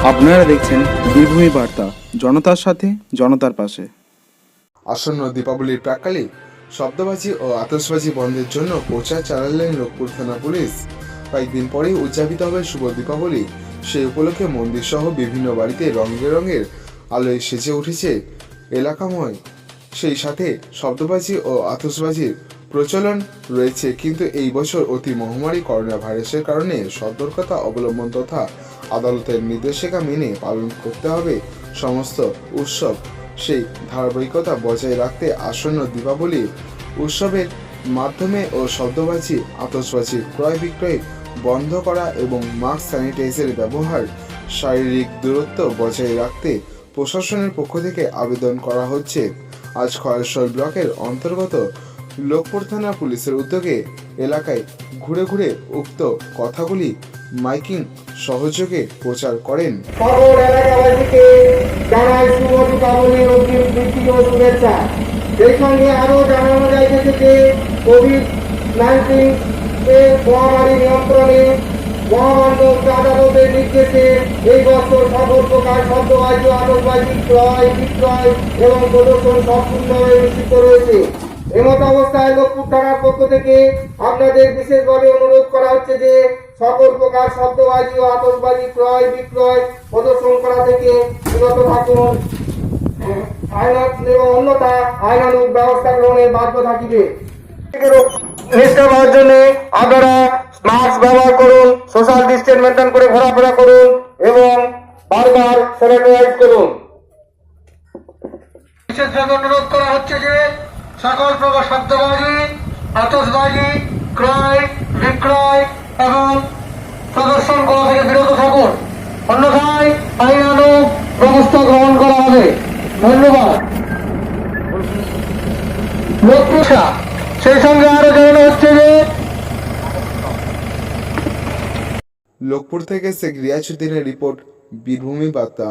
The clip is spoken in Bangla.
আপনারা দেখছেন বীরভূমি বার্তা, জনতার সাথে জনতার পাশে। আসন্ন দীপাবলির প্রাক্কালে শব্দবাজি ও আতশবাজি বন্ধের জন্য প্রচার চালালেন লোকপুর থানা পুলিশ। কয়েকদিন পরেই উদযাপিত হবে শুভ দীপাবলি। সেই উপলক্ষে মন্দির সহ বিভিন্ন বাড়িতে রং বেরঙের আলোয় সেজে উঠেছে এলাকাময়। সেই সাথে শব্দবাজি ও আতশবাজির প্রচলন রয়েছে, কিন্তু এই বছর অতি মহামারী করোনা ভাইরাসের কারণে সতর্কতা অবলম্বন তথা আদালতের নির্দেশিকা মেনে পালন করতে হবে সমস্ত উৎসব। সেই ধারাবাহিকতা বজায় রাখতে আসন্ন দীপাবলি উৎসবের মাধ্যমে ও শব্দবাজি আতশবাজি ক্রয় বিক্রয় বন্ধ করা এবং মাস্ক স্যানিটাইজারের ব্যবহার, শারীরিক দূরত্ব বজায় রাখতে প্রশাসনের পক্ষ থেকে আবেদন করা হচ্ছে। আজ খয়েরসর ব্লকের অন্তর্গত লোকপুর থানা পুলিশের উদ্যোগে এলাকায় ঘুরে ঘুরে উক্ত কথাগুলি মাইকিং সহযোগে প্রচার করেন। সকল এলাকাবাসীকে জানাই শুভ দীপাবলির অগ্রিম প্রীতি ও শুভেচ্ছা। সেই সঙ্গে আরও জানানো যাইতেছে যে কোভিড-19 এর মহামারী নিয়ন্ত্রণে মহামান্য আদালতের নির্দেশে এই বছর সকল প্রকার শব্দবাজি আতশবাজি ক্রয় বিক্রয় এবং প্রদর্শন সম্পূর্ণভাবে নিষিদ্ধ রয়েছে। এমত অবস্থায় লোকপুর থানার পক্ষ থেকে আপনাদের বিশেষভাবে অনুরোধ করা হচ্ছে যে সকল প্রকার শব্দবাজি ও আতশবাজি ক্রয় বিক্রয় প্রদর্শন করা থেকে বিরত থাকুন এবং অন্যথা আইনানুগ ব্যবস্থা গ্রহণের বাধ্য থাকিবে। নিষ্ঠা পাওয়ার জন্য আপনারা মাস্ক ব্যবহার করুন, সোশ্যাল ডিস্টেন্স মেনটেন করে ঘোরাফেরা করুন এবং বারবার স্যানিটাইজ করুন। বিশেষভাবে অনুরোধ করা হচ্ছে যে সকল প্রকার শব্দবাজি আতশবাজি ক্রয় বিক্রয় এবং প্রদর্শন করা থেকে বিরত থাকুন, অন্যথায় আইনানুগ ব্যবস্থা গ্রহণ করা হবে। ধন্যবাদ। সেই সঙ্গে আরো জানানো হচ্ছে যে লোকপুর থেকে শেখ রিয়াজউদ্দিনের রিপোর্ট, বীরভূমি বার্তা।